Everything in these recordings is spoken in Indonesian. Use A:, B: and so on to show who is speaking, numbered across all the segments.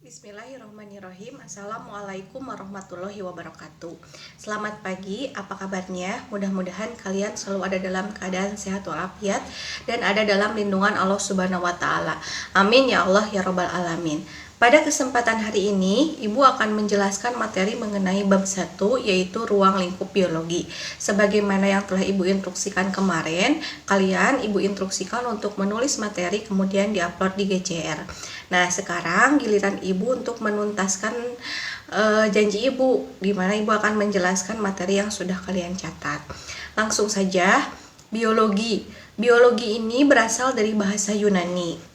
A: Bismillahirrahmanirrahim. Assalamualaikum warahmatullahi wabarakatuh. Selamat pagi, apa kabarnya? Mudah-mudahan kalian selalu ada dalam keadaan sehat walafiat dan ada dalam lindungan Allah Subhanahu wa taala. Amin ya Allah ya rabbal alamin. Pada kesempatan hari ini, Ibu akan menjelaskan materi mengenai bab 1, yaitu ruang lingkup biologi. Sebagaimana yang telah Ibu instruksikan kemarin, kalian Ibu instruksikan untuk menulis materi kemudian diupload di GCR. Nah, sekarang giliran Ibu untuk menuntaskan janji Ibu, di mana Ibu akan menjelaskan materi yang sudah kalian catat. Langsung saja, biologi. Biologi ini berasal dari bahasa Yunani.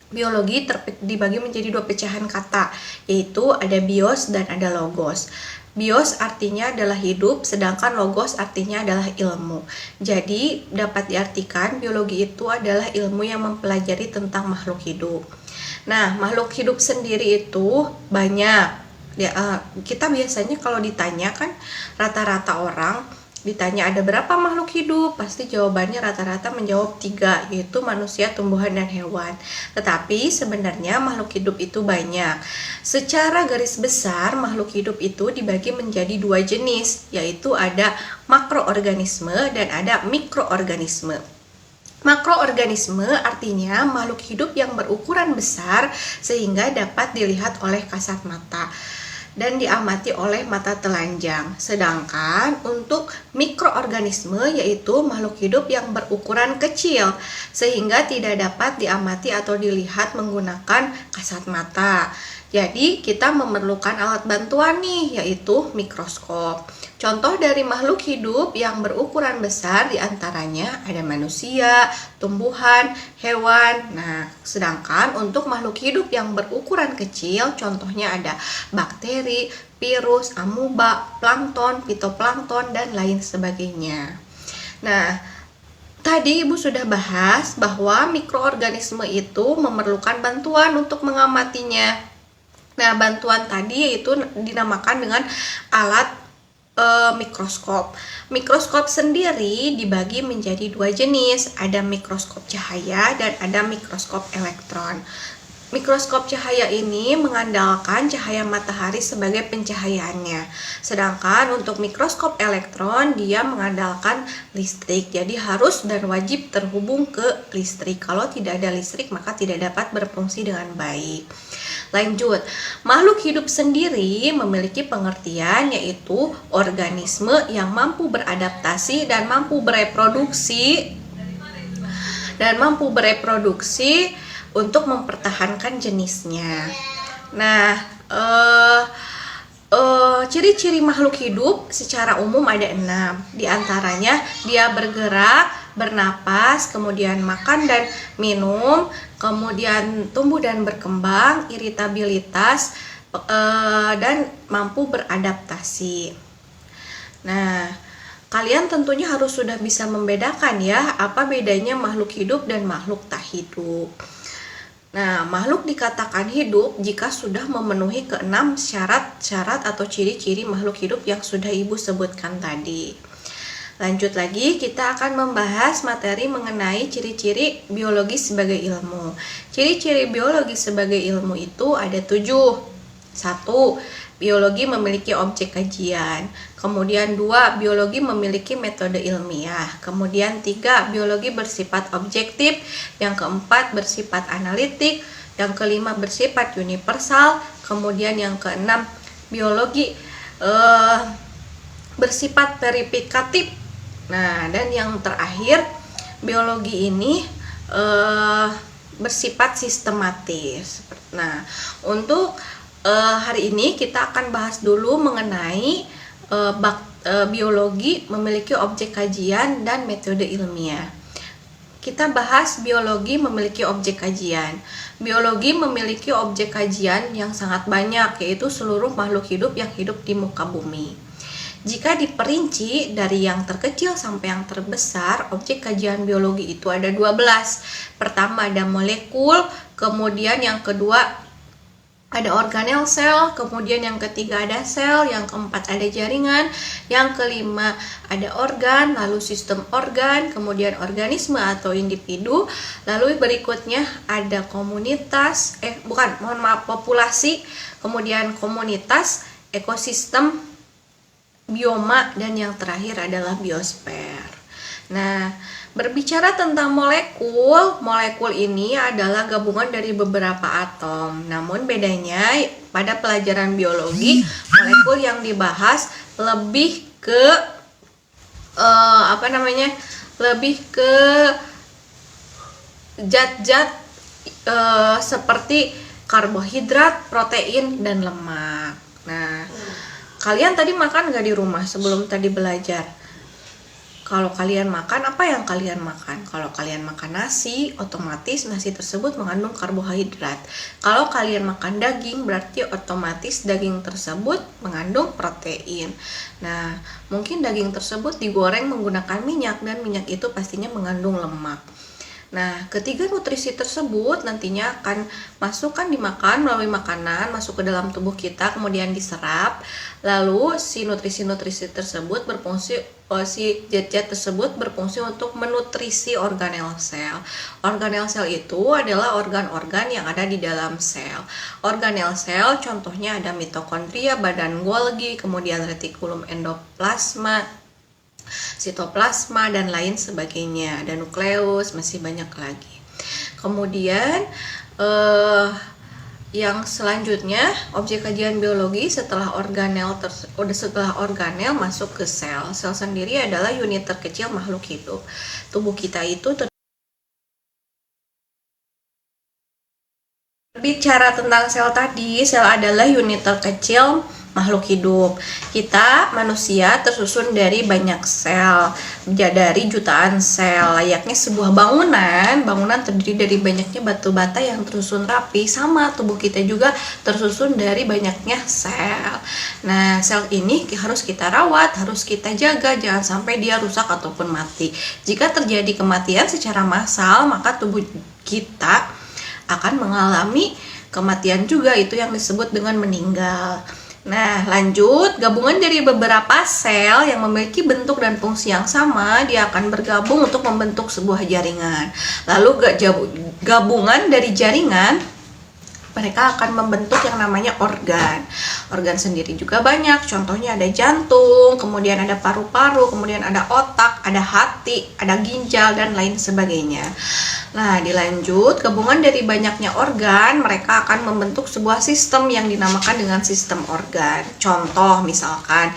A: Biologi dibagi menjadi dua pecahan kata, yaitu ada bios dan ada logos. Bios artinya adalah hidup, sedangkan logos artinya adalah ilmu. Jadi dapat diartikan biologi itu adalah ilmu yang mempelajari tentang makhluk hidup. Nah, makhluk hidup sendiri itu banyak. Kita biasanya kalau ditanya kan, rata-rata orang ditanya ada berapa makhluk hidup, pasti jawabannya rata-rata menjawab 3, yaitu manusia, tumbuhan, dan hewan. Tetapi sebenarnya makhluk hidup itu banyak. Secara garis besar, makhluk hidup itu dibagi menjadi 2 jenis, yaitu ada makroorganisme dan ada mikroorganisme. Makroorganisme artinya makhluk hidup yang berukuran besar sehingga dapat dilihat oleh kasat mata dan diamati oleh mata telanjang. Sedangkan untuk mikroorganisme yaitu makhluk hidup yang berukuran kecil sehingga tidak dapat diamati atau dilihat menggunakan kasat mata. Jadi kita memerlukan alat bantuan nih, yaitu mikroskop. Contoh dari makhluk hidup yang berukuran besar diantaranya ada manusia, tumbuhan, hewan. Nah, sedangkan untuk makhluk hidup yang berukuran kecil, contohnya ada bakteri, virus, amuba, plankton, fitoplankton, dan lain sebagainya. Nah, tadi Ibu sudah bahas bahwa mikroorganisme itu memerlukan bantuan untuk mengamatinya. Nah, bantuan tadi yaitu dinamakan dengan alat mikroskop. Mikroskop sendiri dibagi menjadi 2 jenis, ada mikroskop cahaya dan ada mikroskop elektron. Mikroskop cahaya ini mengandalkan cahaya matahari sebagai pencahayaannya. Sedangkan untuk mikroskop elektron dia mengandalkan listrik. Jadi harus dan wajib terhubung ke listrik. Kalau tidak ada listrik maka tidak dapat berfungsi dengan baik. Lanjut, makhluk hidup sendiri memiliki pengertian yaitu organisme yang mampu beradaptasi dan mampu bereproduksi untuk mempertahankan jenisnya. Nah, ciri-ciri makhluk hidup secara umum ada 6. Di antaranya dia bergerak, bernapas, kemudian makan dan minum, kemudian tumbuh dan berkembang, iritabilitas, dan mampu beradaptasi. Nah, kalian tentunya harus sudah bisa membedakan ya, apa bedanya makhluk hidup dan makhluk tak hidup. Nah, makhluk dikatakan hidup jika sudah memenuhi ke-6 syarat-syarat atau ciri-ciri makhluk hidup yang sudah Ibu sebutkan tadi. Lanjut lagi, kita akan membahas materi mengenai ciri-ciri biologi sebagai ilmu. Ciri-ciri biologi sebagai ilmu itu ada 7. 1. Biologi memiliki objek kajian. Kemudian 2. Biologi memiliki metode ilmiah. Kemudian 3. Biologi bersifat objektif. Yang keempat bersifat analitik. Yang kelima bersifat universal. Kemudian yang keenam biologi bersifat verifikatif. Nah, dan yang terakhir biologi ini bersifat sistematis. Nah, untuk hari ini kita akan bahas dulu mengenai biologi memiliki objek kajian dan metode ilmiah. Kita bahas biologi memiliki objek kajian. Biologi memiliki objek kajian yang sangat banyak, yaitu seluruh makhluk hidup yang hidup di muka bumi. Jika diperinci dari yang terkecil sampai yang terbesar, objek kajian biologi itu ada 12. Pertama ada molekul, kemudian yang kedua ada organel sel, kemudian yang ketiga ada sel, yang keempat ada jaringan, yang kelima ada organ, lalu sistem organ, kemudian organisme atau individu, lalu berikutnya ada komunitas, populasi, kemudian komunitas, ekosistem, bioma, dan yang terakhir adalah biosfer. Nah, berbicara tentang molekul, molekul ini adalah gabungan dari beberapa atom. Namun bedanya pada pelajaran biologi, molekul yang dibahas lebih ke lebih ke zat-zat seperti karbohidrat, protein, dan lemak. Nah, kalian tadi makan gak di rumah sebelum tadi belajar? Kalau kalian makan, apa yang kalian makan? Kalau kalian makan nasi, otomatis nasi tersebut mengandung karbohidrat. Kalau kalian makan daging, berarti otomatis daging tersebut mengandung protein. Nah, mungkin daging tersebut digoreng menggunakan minyak, dan minyak itu pastinya mengandung lemak. Nah, ketiga nutrisi tersebut nantinya akan dimakan melalui makanan, masuk ke dalam tubuh kita, kemudian diserap. Lalu si nutrisi-nutrisi tersebut si zat-zat tersebut berfungsi untuk menutrisi organel sel. Organel sel itu adalah organ-organ yang ada di dalam sel. Organel sel contohnya ada mitokondria, badan Golgi, kemudian retikulum endoplasma, sitoplasma, dan lain sebagainya. Ada nukleus, masih banyak lagi. Kemudian yang selanjutnya, objek kajian biologi setelah organel masuk ke sel. Sel sendiri adalah unit terkecil makhluk hidup. Tubuh kita itu berbicara tentang sel tadi, sel adalah unit terkecil makhluk hidup. Kita manusia tersusun dari banyak sel, dari jutaan sel. Layaknya sebuah bangunan terdiri dari banyaknya batu bata yang tersusun rapi. Sama, tubuh kita juga tersusun dari banyaknya sel. Nah, sel ini harus kita rawat, harus kita jaga, jangan sampai dia rusak ataupun mati. Jika terjadi kematian secara massal, maka tubuh kita akan mengalami kematian juga, itu yang disebut dengan meninggal. Nah, lanjut, gabungan dari beberapa sel yang memiliki bentuk dan fungsi yang sama, dia akan bergabung untuk membentuk sebuah jaringan. Lalu gabungan dari jaringan, mereka akan membentuk yang namanya organ. Organ sendiri juga banyak, contohnya ada jantung, kemudian ada paru-paru, kemudian ada otak, ada hati, ada ginjal, dan lain sebagainya. Nah, dilanjut, gabungan dari banyaknya organ, mereka akan membentuk sebuah sistem yang dinamakan dengan sistem organ. Contoh, misalkan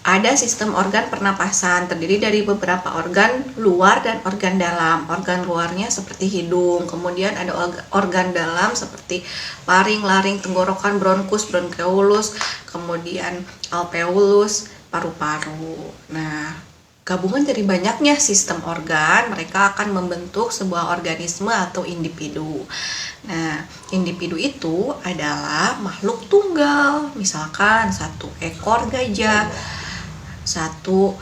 A: ada sistem organ pernapasan, terdiri dari beberapa organ luar dan organ dalam. Organ luarnya seperti hidung, kemudian ada organ dalam seperti laring, tenggorokan, bronkus, bronkeolus, kemudian alveolus, paru-paru. Nah, gabungan dari banyaknya sistem organ, mereka akan membentuk sebuah organisme atau individu. Nah, individu itu adalah makhluk tunggal, misalkan satu ekor gajah, satu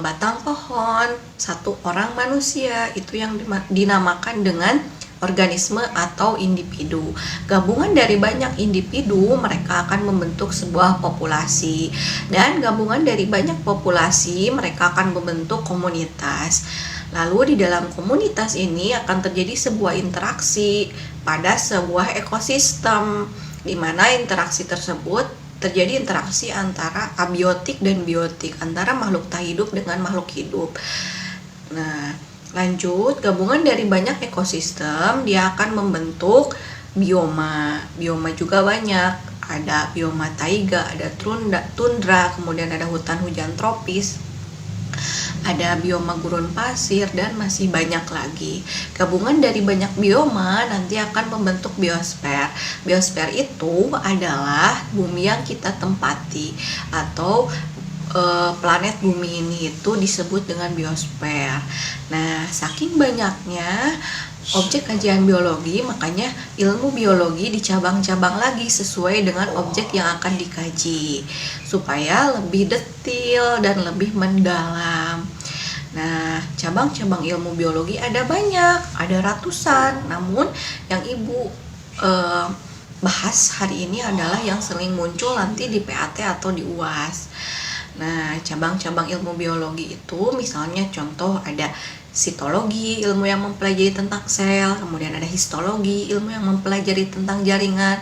A: batang pohon, satu orang manusia, itu yang dinamakan dengan organisme atau individu. Gabungan dari banyak individu, mereka akan membentuk sebuah populasi, dan gabungan dari banyak populasi, mereka akan membentuk komunitas. Lalu di dalam komunitas ini akan terjadi sebuah interaksi pada sebuah ekosistem, di mana interaksi tersebut terjadi interaksi antara abiotik dan biotik, antara makhluk tak hidup dengan makhluk hidup. Nah, lanjut, gabungan dari banyak ekosistem, dia akan membentuk bioma. Bioma juga banyak, ada bioma taiga, ada tundra, kemudian ada hutan hujan tropis, ada bioma gurun pasir, dan masih banyak lagi. Gabungan dari banyak bioma nanti akan membentuk biosfer. Biosfer itu adalah bumi yang kita tempati, atau planet bumi ini itu disebut dengan biosfer. Nah, saking banyaknya objek kajian biologi, makanya ilmu biologi dicabang-cabang lagi sesuai dengan objek yang akan dikaji, supaya lebih detail dan lebih mendalam. Nah, cabang-cabang ilmu biologi ada banyak, ada ratusan. Namun yang Ibu bahas hari ini adalah yang sering muncul nanti di PAT atau di UAS. Nah, cabang-cabang ilmu biologi itu misalnya contoh ada sitologi, ilmu yang mempelajari tentang sel, kemudian ada histologi, ilmu yang mempelajari tentang jaringan,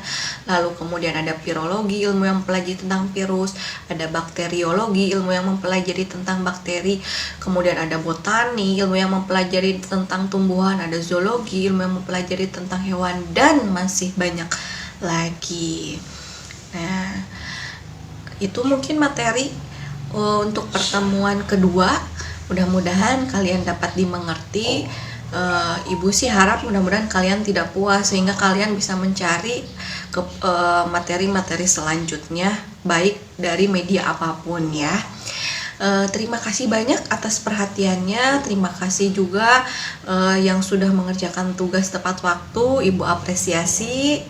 A: lalu kemudian ada virologi, ilmu yang mempelajari tentang virus, ada bakteriologi, ilmu yang mempelajari tentang bakteri, kemudian ada botani, ilmu yang mempelajari tentang tumbuhan, ada zoologi, ilmu yang mempelajari tentang hewan, dan masih banyak lagi. Nah, itu mungkin materi untuk pertemuan kedua. Mudah-mudahan kalian dapat dimengerti. Ibu sih harap mudah-mudahan kalian tidak puas sehingga kalian bisa mencari materi-materi selanjutnya baik dari media apapun ya. Terima kasih banyak atas perhatiannya. Terima kasih juga yang sudah mengerjakan tugas tepat waktu. Ibu apresiasi.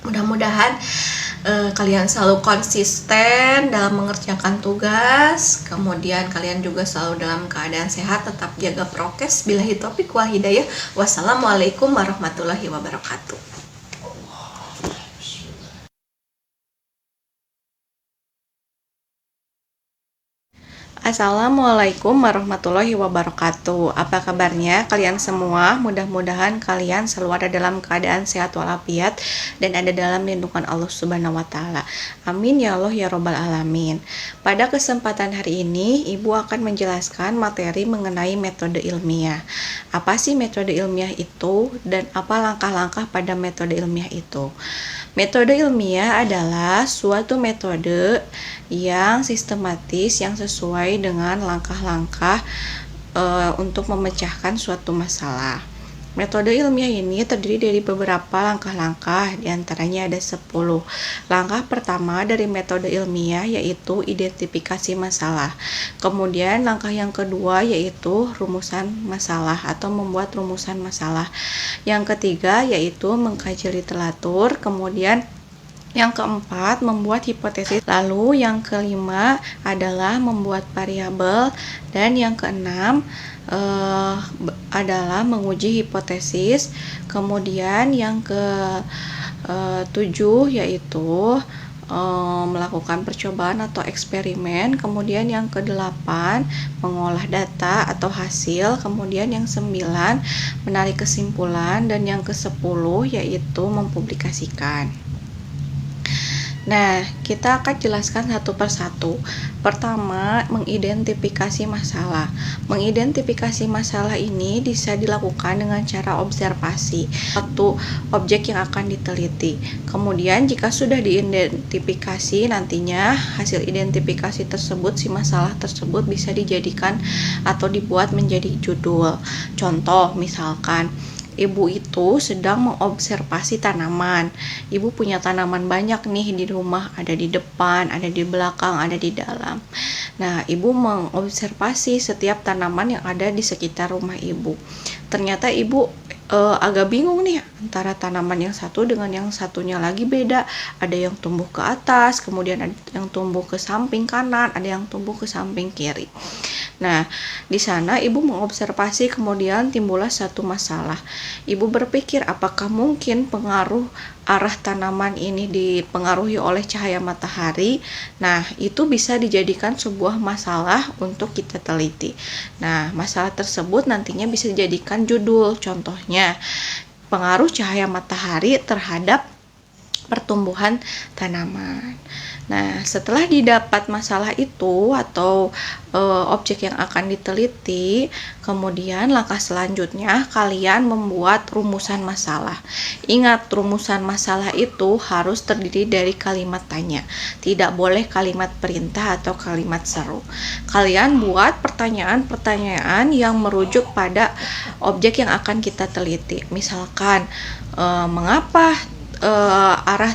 A: Mudah-mudahan kalian selalu konsisten dalam mengerjakan tugas, kemudian kalian juga selalu dalam keadaan sehat, tetap jaga prokes. Billahi taufiq wal hidayah. Wassalamualaikum warahmatullahi wabarakatuh. Assalamualaikum warahmatullahi wabarakatuh. Apa kabarnya kalian semua? Mudah-mudahan kalian selalu ada dalam keadaan sehat walafiat dan ada dalam lindungan Allah Subhanahu wa taala. Amin ya Allah ya Rabbal alamin. Pada kesempatan hari ini, Ibu akan menjelaskan materi mengenai metode ilmiah. Apa sih metode ilmiah itu dan apa langkah-langkah pada metode ilmiah itu? Metode ilmiah adalah suatu metode yang sistematis yang sesuai dengan langkah-langkah untuk memecahkan suatu masalah. Metode ilmiah ini terdiri dari beberapa langkah-langkah, diantaranya ada 10. Langkah pertama dari metode ilmiah yaitu identifikasi masalah. Kemudian langkah yang kedua yaitu rumusan masalah atau membuat rumusan masalah. Yang ketiga yaitu mengkaji literatur. Kemudian yang keempat, membuat hipotesis. Lalu yang kelima adalah membuat variabel. Dan yang keenam adalah menguji hipotesis. Kemudian yang ketujuh yaitu melakukan percobaan atau eksperimen. Kemudian yang kedelapan, mengolah data atau hasil. Kemudian yang 9, menarik kesimpulan. Dan yang ke-10 yaitu mempublikasikan. Nah, kita akan jelaskan satu persatu. Pertama, mengidentifikasi masalah. Mengidentifikasi masalah ini bisa dilakukan dengan cara observasi satu objek yang akan diteliti. Kemudian, jika sudah diidentifikasi, nantinya hasil identifikasi tersebut, si masalah tersebut bisa dijadikan atau dibuat menjadi judul. Contoh, misalkan Ibu itu sedang mengobservasi tanaman. Ibu punya tanaman banyak nih di rumah, ada di depan, ada di belakang, ada di dalam. Nah, Ibu mengobservasi setiap tanaman yang ada di sekitar rumah Ibu. Ternyata Ibu agak bingung nih antara tanaman yang satu dengan yang satunya lagi beda. Ada yang tumbuh ke atas, kemudian ada yang tumbuh ke samping kanan, ada yang tumbuh ke samping kiri. Nah, di sana Ibu mengobservasi, kemudian timbullah satu masalah. Ibu berpikir apakah mungkin pengaruh arah tanaman ini dipengaruhi oleh cahaya matahari. Nah, itu bisa dijadikan sebuah masalah untuk kita teliti. Nah, masalah tersebut nantinya bisa dijadikan judul. Contohnya, pengaruh cahaya matahari terhadap pertumbuhan tanaman. Nah, setelah didapat masalah itu atau objek yang akan diteliti, kemudian langkah selanjutnya kalian membuat rumusan masalah. Ingat, rumusan masalah itu harus terdiri dari kalimat tanya. Tidak boleh kalimat perintah atau kalimat seru. Kalian buat pertanyaan-pertanyaan yang merujuk pada objek yang akan kita teliti. Misalkan, mengapa arah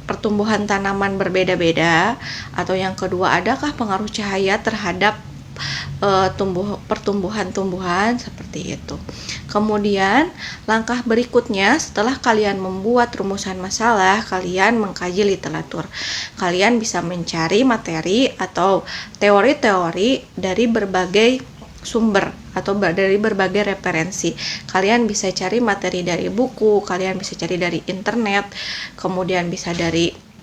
A: pertumbuhan tanaman berbeda-beda, atau yang kedua, adakah pengaruh cahaya terhadap pertumbuhan-tumbuhan, seperti itu. Kemudian langkah berikutnya, setelah kalian membuat rumusan masalah, kalian mengkaji literatur. Kalian bisa mencari materi atau teori-teori dari berbagai sumber atau dari berbagai referensi. Kalian bisa cari materi dari buku, kalian bisa cari dari internet, kemudian bisa dari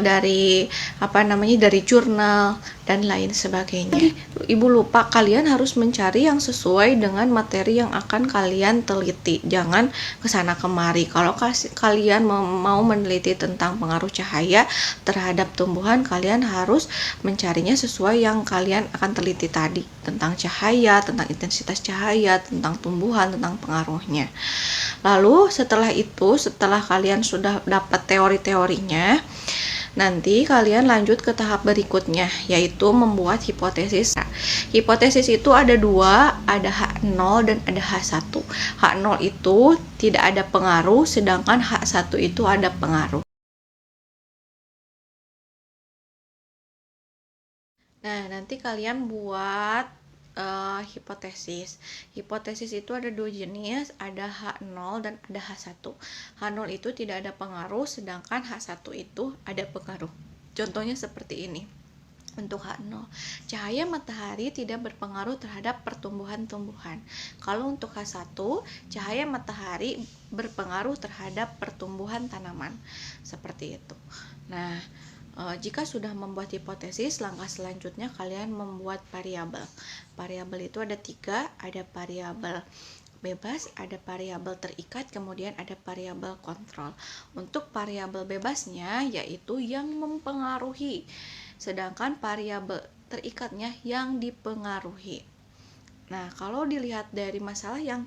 A: dari jurnal dan lain sebagainya. Ibu lupa, kalian harus mencari yang sesuai dengan materi yang akan kalian teliti. Jangan kesana kemari. Kalau kalian mau meneliti tentang pengaruh cahaya terhadap tumbuhan, kalian harus mencarinya sesuai yang kalian akan teliti tadi, tentang cahaya, tentang intensitas cahaya, tentang tumbuhan, tentang pengaruhnya. Lalu setelah kalian sudah dapat teori-teorinya, nanti kalian lanjut ke tahap berikutnya, yaitu membuat hipotesis. Hipotesis itu ada dua, ada H0 dan ada H1. H0 itu tidak ada pengaruh, sedangkan H1 itu ada pengaruh. Nah, nanti kalian buat hipotesis. Hipotesis itu ada dua jenis, ada H0 dan ada H1. H0 itu tidak ada pengaruh, sedangkan H1 itu ada pengaruh. Contohnya seperti ini. Untuk H0, cahaya matahari tidak berpengaruh terhadap pertumbuhan tumbuhan. Kalau untuk H1, cahaya matahari berpengaruh terhadap pertumbuhan tanaman. Seperti itu. Nah, jika sudah membuat hipotesis, langkah selanjutnya kalian membuat variabel. Variabel itu ada 3, ada variabel bebas, ada variabel terikat, kemudian ada variabel kontrol. Untuk variabel bebasnya yaitu yang mempengaruhi, sedangkan variabel terikatnya yang dipengaruhi. Nah, kalau dilihat dari masalah yang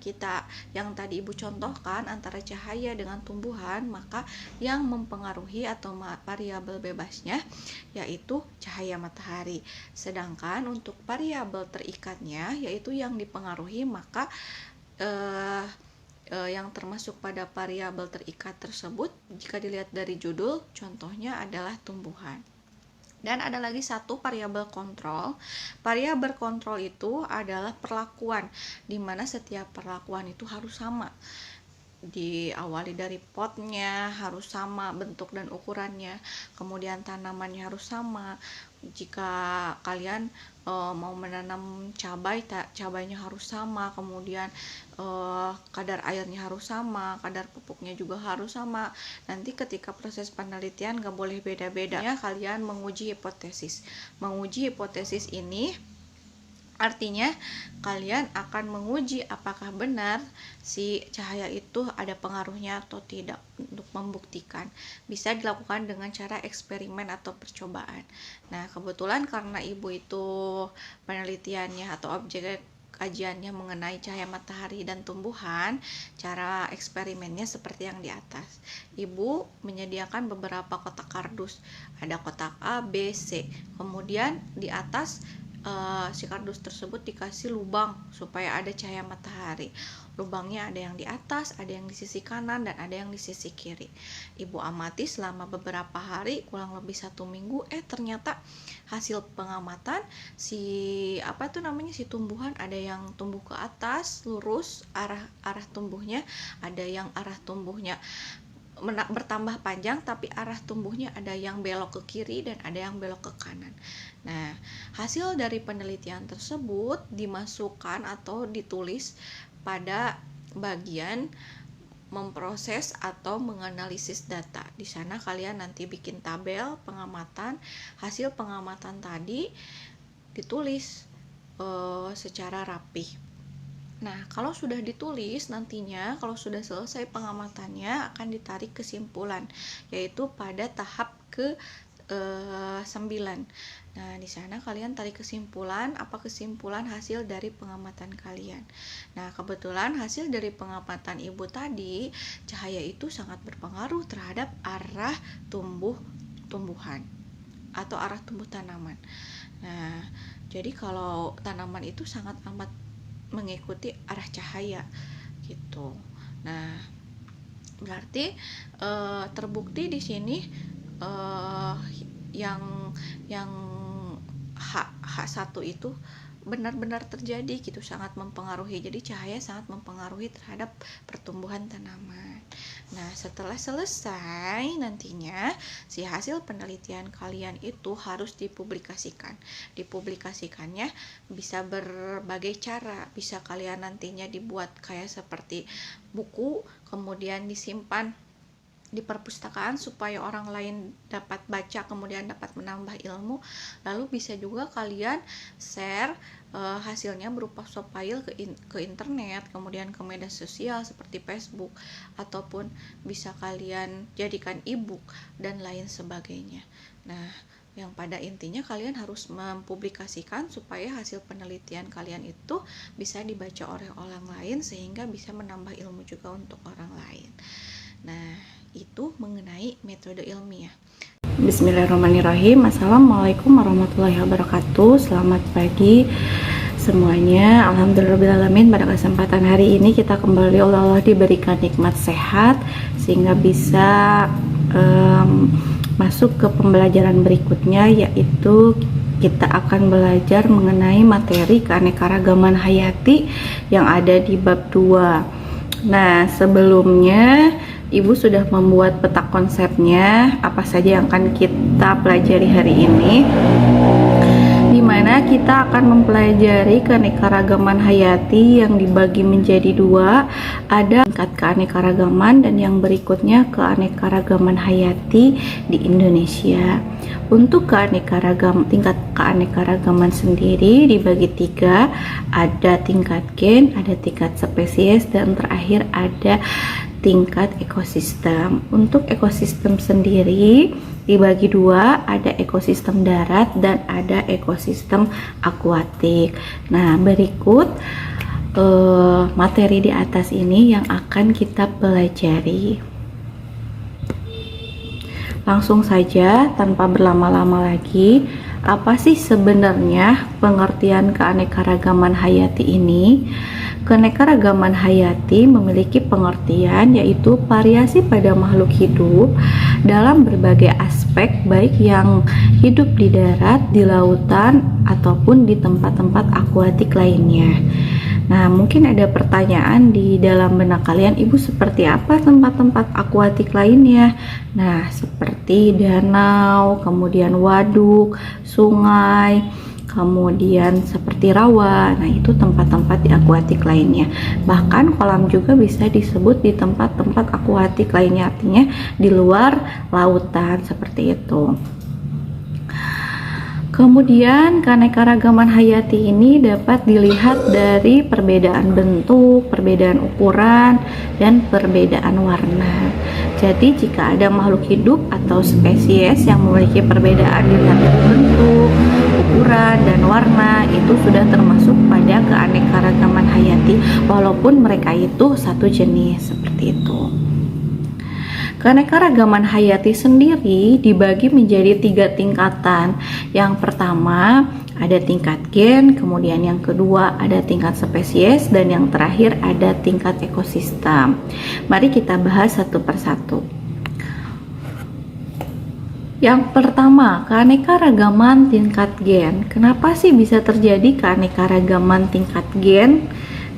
A: tadi Ibu contohkan antara cahaya dengan tumbuhan, maka yang mempengaruhi atau variabel bebasnya yaitu cahaya matahari. Sedangkan untuk variabel terikatnya yaitu yang dipengaruhi, maka yang termasuk pada variabel terikat tersebut, jika dilihat dari judul, contohnya adalah tumbuhan. Dan ada lagi satu variabel kontrol. Variabel kontrol itu adalah perlakuan, di mana setiap perlakuan itu harus sama. Diawali dari potnya harus sama bentuk dan ukurannya, kemudian tanamannya harus sama. Jika kalian mau menanam cabai, cabainya harus sama, kemudian kadar airnya harus sama, kadar pupuknya juga harus sama. Nanti ketika proses penelitian gak boleh beda-beda ya. Kalian menguji hipotesis ini artinya kalian akan menguji apakah benar si cahaya itu ada pengaruhnya atau tidak. Untuk membuktikan, bisa dilakukan dengan cara eksperimen atau percobaan. Nah, kebetulan karena Ibu itu penelitiannya atau objek kajiannya mengenai cahaya matahari dan tumbuhan, cara eksperimennya seperti yang di atas. Ibu menyediakan beberapa kotak kardus, ada kotak A, B, C. Kemudian di atas si kardus tersebut dikasih lubang supaya ada cahaya matahari. Lubangnya ada yang di atas, ada yang di sisi kanan, dan ada yang di sisi kiri. Ibu amati selama beberapa hari, kurang lebih 1 minggu. Ternyata hasil pengamatan si tumbuhan ada yang tumbuh ke atas lurus arah tumbuhnya, ada yang arah tumbuhnya bertambah panjang tapi arah tumbuhnya ada yang belok ke kiri dan ada yang belok ke kanan. Nah, hasil dari penelitian tersebut dimasukkan atau ditulis pada bagian memproses atau menganalisis data. Di sana kalian nanti bikin tabel pengamatan, hasil pengamatan tadi ditulis secara rapi. Nah, kalau sudah ditulis, nantinya kalau sudah selesai pengamatannya akan ditarik kesimpulan, yaitu pada tahap ke-9. Nah, di sana kalian tarik kesimpulan, apa kesimpulan hasil dari pengamatan kalian. Nah, kebetulan hasil dari pengamatan Ibu tadi, cahaya itu sangat berpengaruh terhadap arah tumbuhan atau arah tumbuh tanaman. Nah, jadi kalau tanaman itu sangat amat mengikuti arah cahaya gitu. Nah, berarti terbukti di sini yang H1 itu benar-benar terjadi gitu, sangat mempengaruhi. Jadi cahaya sangat mempengaruhi terhadap pertumbuhan tanaman. Nah, setelah selesai nantinya si hasil penelitian kalian itu harus dipublikasikan. Dipublikasikannya bisa berbagai cara. Bisa kalian nantinya dibuat kayak seperti buku, kemudian disimpan di perpustakaan supaya orang lain dapat baca, kemudian dapat menambah ilmu. Lalu bisa juga kalian share hasilnya berupa soft file ke internet, kemudian ke media sosial seperti Facebook, ataupun bisa kalian jadikan ebook dan lain sebagainya. Nah, yang pada intinya kalian harus mempublikasikan supaya hasil penelitian kalian itu bisa dibaca oleh orang lain sehingga bisa menambah ilmu juga untuk orang lain. Nah, itu mengenai metode ilmiah. Bismillahirrahmanirrahim. Assalamualaikum warahmatullahi wabarakatuh. Selamat pagi semuanya. Alhamdulillahirrahmanirrahim. Pada kesempatan hari ini kita kembali oleh Allah diberikan nikmat sehat sehingga bisa masuk ke pembelajaran berikutnya, yaitu kita akan belajar mengenai materi keanekaragaman hayati yang ada di bab 2. Nah, sebelumnya Ibu sudah membuat peta konsepnya apa saja yang akan kita pelajari hari ini, di mana kita akan mempelajari keanekaragaman hayati yang dibagi menjadi 2. Ada tingkat keanekaragaman dan yang berikutnya keanekaragaman hayati di Indonesia. Untuk tingkat keanekaragaman sendiri dibagi 3, ada tingkat gen, ada tingkat spesies, dan terakhir ada tingkat ekosistem. Untuk ekosistem sendiri dibagi 2, ada ekosistem darat dan ada ekosistem akuatik. Nah, berikut materi di atas ini yang akan kita pelajari. Langsung saja tanpa berlama-lama lagi, apa sih sebenarnya pengertian keanekaragaman hayati ini? Keanekaragaman hayati memiliki pengertian yaitu variasi pada makhluk hidup dalam berbagai aspek, baik yang hidup di darat, di lautan, ataupun di tempat-tempat akuatik lainnya. Nah, mungkin ada pertanyaan di dalam benak kalian, Ibu, seperti apa tempat-tempat akuatik lainnya? Nah, seperti danau, kemudian waduk, sungai, kemudian seperti rawa. Nah, itu tempat-tempat di akuatik lainnya. Bahkan kolam juga bisa disebut di tempat-tempat akuatik lainnya, artinya di luar lautan seperti itu. Kemudian keanekaragaman hayati ini dapat dilihat dari perbedaan bentuk, perbedaan ukuran, dan perbedaan warna. Jadi jika ada makhluk hidup atau spesies yang memiliki perbedaan dilihat dari bentuk, ukuran, dan warna, itu sudah termasuk pada keanekaragaman hayati walaupun mereka itu satu jenis, seperti itu. Keanekaragaman hayati sendiri dibagi menjadi 3 tingkatan. Yang pertama ada tingkat gen, kemudian yang kedua ada tingkat spesies, dan yang terakhir ada tingkat ekosistem. Mari kita bahas satu persatu. Yang pertama, keanekaragaman tingkat gen. Kenapa sih bisa terjadi keanekaragaman tingkat gen?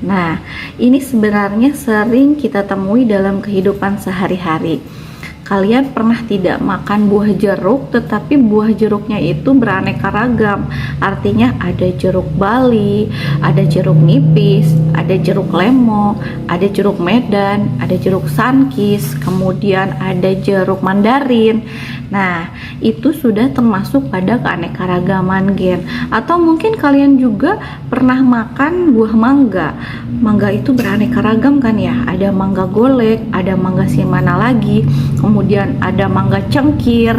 A: Nah, ini sebenarnya sering kita temui dalam kehidupan sehari-hari. Kalian pernah tidak makan buah jeruk, tetapi buah jeruknya itu beraneka ragam. Artinya ada jeruk bali, ada jeruk nipis, ada jeruk lemo, ada jeruk medan, ada jeruk sunkist, kemudian ada jeruk mandarin. Nah, itu sudah termasuk pada keanekaragaman gen. Atau mungkin kalian juga pernah makan buah mangga. Mangga itu beraneka ragam kan ya? Ada mangga golek, ada mangga simana lagi, kemudian ada mangga cengkir.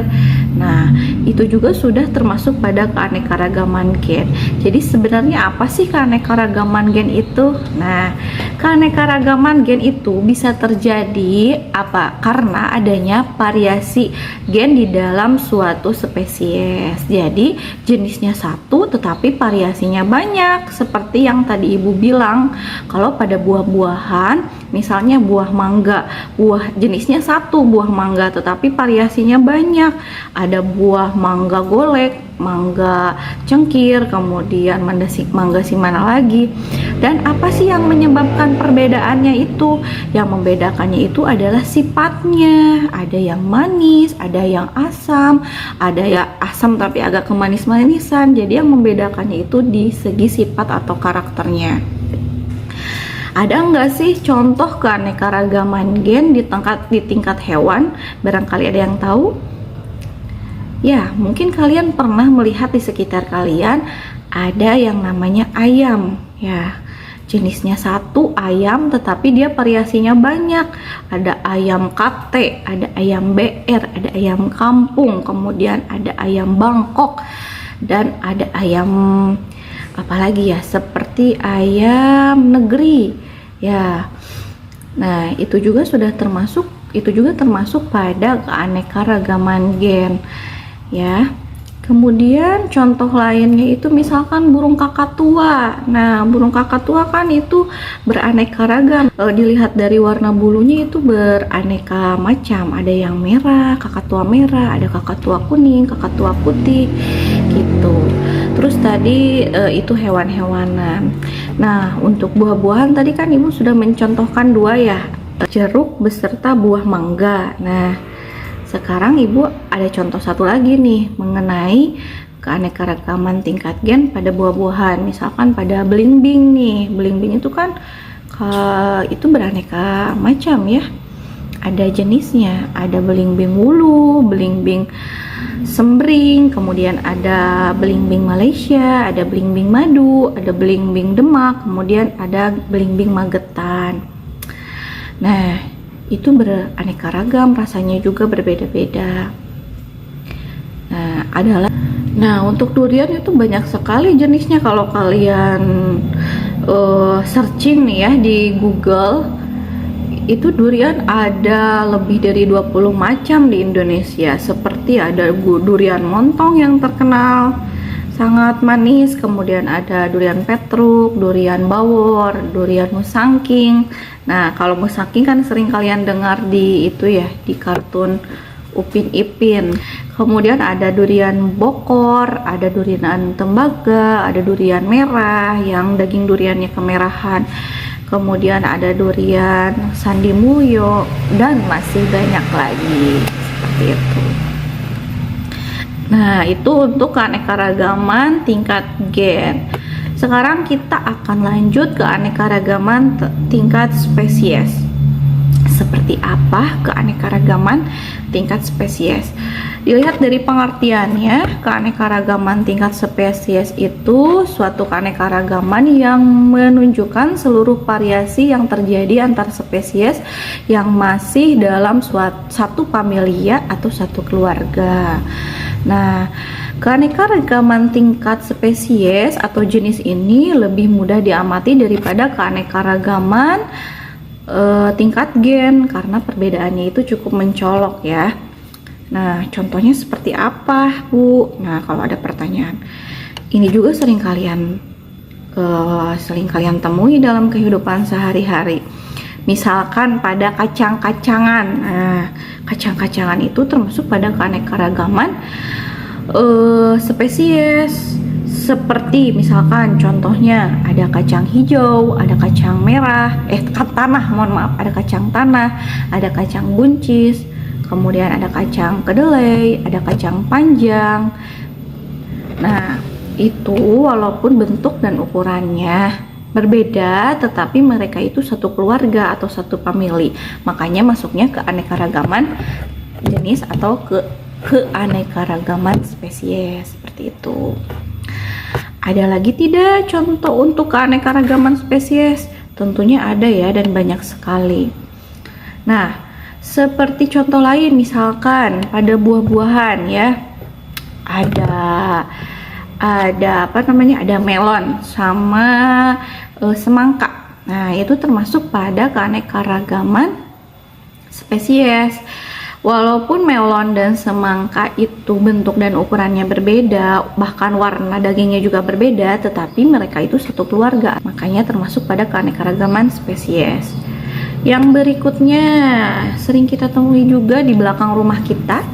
A: Nah, itu juga sudah termasuk pada keanekaragaman gen. Jadi sebenarnya apa sih keanekaragaman gen itu? Nah, keanekaragaman gen itu bisa terjadi karena adanya variasi gen di dalam suatu spesies. Jadi jenisnya satu tetapi variasinya banyak, seperti yang tadi Ibu bilang, kalau pada buah-buahan
B: Misalnya buah mangga, buah jenisnya satu buah mangga tetapi variasinya banyak. Ada buah mangga golek, mangga cengkir, kemudian mangga si mana lagi. Dan apa sih yang menyebabkan perbedaannya itu? Yang membedakannya itu adalah sifatnya. Ada yang manis, ada yang asam, ada yang asam tapi agak kemanis-manisan. Jadi yang membedakannya itu di segi sifat atau karakternya. Ada nggak sih contoh keanekaragaman gen di tingkat hewan? Barangkali ada yang tahu? Ya, mungkin kalian pernah melihat di sekitar kalian ada yang namanya ayam. Ya, jenisnya satu ayam, tetapi dia variasinya banyak. Ada ayam kate, ada ayam BR, ada ayam kampung, kemudian ada ayam Bangkok, dan ada ayam apalagi ya, seperti ayam negeri ya. Nah, itu juga termasuk pada keanekaragaman gen ya. Kemudian contoh lainnya itu misalkan burung kakatua. Nah, burung kakatua kan itu beraneka ragam. Dilihat dari warna bulunya itu beraneka macam. Ada yang merah, kakatua merah, ada kakatua kuning, kakatua putih gitu. Terus tadi itu hewan-hewanan. Nah, untuk buah-buahan tadi kan Ibu sudah mencontohkan dua ya, jeruk beserta buah mangga. Nah, sekarang Ibu ada contoh satu lagi nih mengenai keanekaragaman tingkat gen pada buah-buahan. Misalkan pada belimbing nih, belimbing itu kan itu beraneka macam ya. Ada jenisnya, ada belimbing wulu, belimbing sembring, kemudian ada belimbing Malaysia, ada belimbing madu, ada belimbing Demak, kemudian ada belimbing Magetan. Nah, itu beraneka ragam, rasanya juga berbeda-beda. Nah, untuk durian itu banyak sekali jenisnya. Kalau kalian searching nih ya di Google, itu durian ada lebih dari 20 macam di Indonesia. Seperti ada durian montong yang terkenal sangat manis, kemudian ada durian petruk, durian bawor, durian musangking. Nah, kalau musangking kan sering kalian dengar di itu ya, di kartun Upin Ipin. Kemudian ada durian bokor, ada durian tembaga, ada durian merah yang daging duriannya kemerahan. Kemudian ada durian sandimulyo dan masih banyak lagi seperti itu. Nah, itu untuk keanekaragaman tingkat gen. Sekarang kita akan lanjut ke keanekaragaman tingkat spesies. Seperti apa keanekaragaman tingkat spesies? Dilihat dari pengertiannya, keanekaragaman tingkat spesies itu suatu keanekaragaman yang menunjukkan seluruh variasi yang terjadi antar spesies yang masih dalam satu familia atau satu keluarga. Nah, keanekaragaman tingkat spesies atau jenis ini lebih mudah diamati daripada keanekaragaman tingkat gen karena perbedaannya itu cukup mencolok ya. Nah, contohnya seperti apa, Bu? Nah, kalau ada pertanyaan, ini juga sering kalian temui dalam kehidupan sehari-hari. Misalkan pada kacang-kacangan. Nah, kacang-kacangan itu termasuk pada keanekaragaman spesies. Seperti misalkan contohnya ada kacang hijau, ada kacang merah, ada kacang tanah, ada kacang buncis, kemudian ada kacang kedelai, ada kacang panjang. Nah, itu walaupun bentuk dan ukurannya berbeda, tetapi mereka itu satu keluarga atau satu famili. Makanya masuknya ke keanekaragaman jenis atau keanekaragaman spesies seperti itu. Ada lagi tidak contoh untuk keanekaragaman spesies? Tentunya ada ya, dan banyak sekali. Nah, seperti contoh lain misalkan pada buah-buahan ya, ada melon sama semangka. Nah, itu termasuk pada keanekaragaman spesies. Walaupun melon dan semangka itu bentuk dan ukurannya berbeda, bahkan warna dagingnya juga berbeda, tetapi mereka itu satu keluarga. Makanya termasuk pada keanekaragaman spesies. Yang berikutnya sering kita temui juga di belakang rumah kita,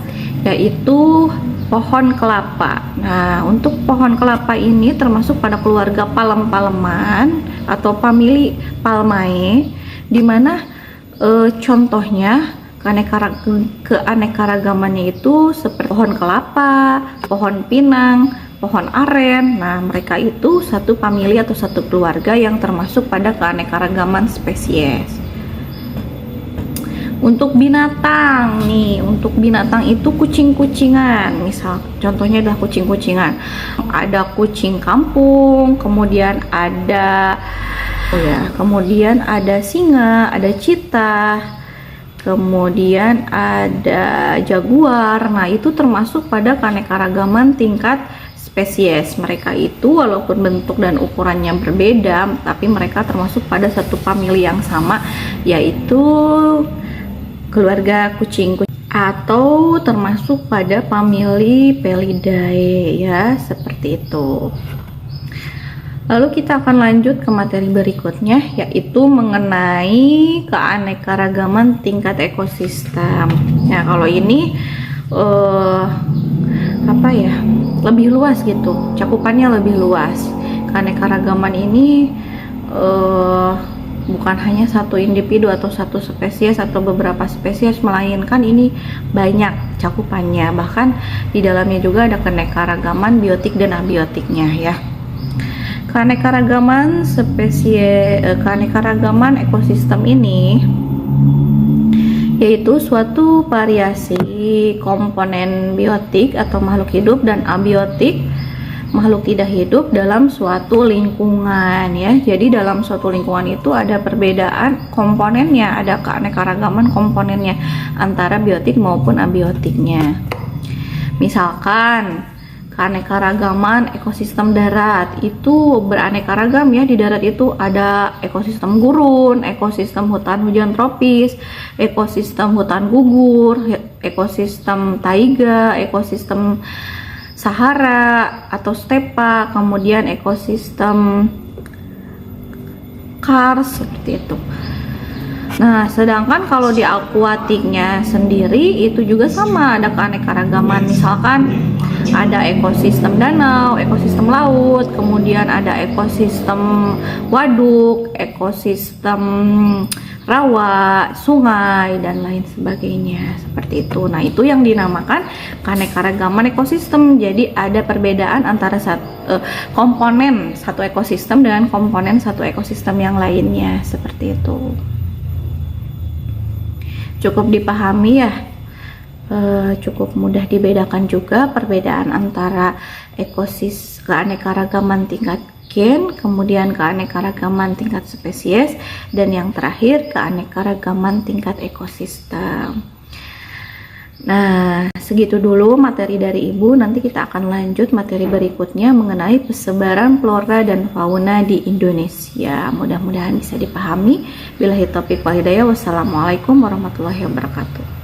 B: yaitu pohon kelapa. Nah, untuk pohon kelapa ini termasuk pada keluarga palem-paleman atau famili Palmae, di mana contohnya keanekaragamannya itu seperti pohon kelapa, pohon pinang, pohon aren. Nah, mereka itu satu famili atau satu keluarga yang termasuk pada keanekaragaman spesies. Untuk binatang nih, untuk binatang itu kucing-kucingan. Misal contohnya adalah kucing-kucingan. Ada kucing kampung, kemudian ada singa, ada cheetah, kemudian ada jaguar. Nah, itu termasuk pada keanekaragaman tingkat spesies. Mereka itu walaupun bentuk dan ukurannya berbeda, tapi mereka termasuk pada satu famili yang sama, yaitu keluarga kucing atau termasuk pada famili Felidae ya, seperti itu. Lalu kita akan lanjut ke materi berikutnya, yaitu mengenai keanekaragaman tingkat ekosistem. Nah, kalau ini lebih luas gitu, cakupannya lebih luas. Keanekaragaman ini bukan hanya satu individu atau satu spesies atau beberapa spesies, melainkan ini banyak cakupannya. Bahkan di dalamnya juga ada keanekaragaman biotik dan abiotiknya ya. Keanekaragaman ekosistem ini yaitu suatu variasi komponen biotik atau makhluk hidup dan abiotik makhluk tidak hidup dalam suatu lingkungan ya. Jadi dalam suatu lingkungan itu ada perbedaan komponennya, ada keanekaragaman komponennya antara biotik maupun abiotiknya. Misalkan keanekaragaman ekosistem darat itu beraneka ragam ya. Di darat itu ada ekosistem gurun, ekosistem hutan hujan tropis, ekosistem hutan gugur, ekosistem taiga, ekosistem Sahara atau stepa, kemudian ekosistem kars, seperti itu. Nah, sedangkan kalau di akuatiknya sendiri itu juga sama, ada keanekaragaman. Misalkan ada ekosistem danau, ekosistem laut, kemudian ada ekosistem waduk, ekosistem rawa, sungai, dan lain sebagainya, seperti itu. Nah, itu yang dinamakan keanekaragaman ekosistem. Jadi ada perbedaan antara komponen satu ekosistem dengan komponen satu ekosistem yang lainnya, seperti itu. Cukup dipahami ya, cukup mudah dibedakan juga perbedaan antara keanekaragaman tingkat gen, kemudian keanekaragaman tingkat spesies, dan yang terakhir keanekaragaman tingkat ekosistem. Nah, segitu dulu materi dari Ibu. Nanti kita akan lanjut materi berikutnya mengenai persebaran flora dan fauna di Indonesia. Mudah-mudahan bisa dipahami. Billahi taufiq wal hidayah. Wassalamualaikum warahmatullahi wabarakatuh.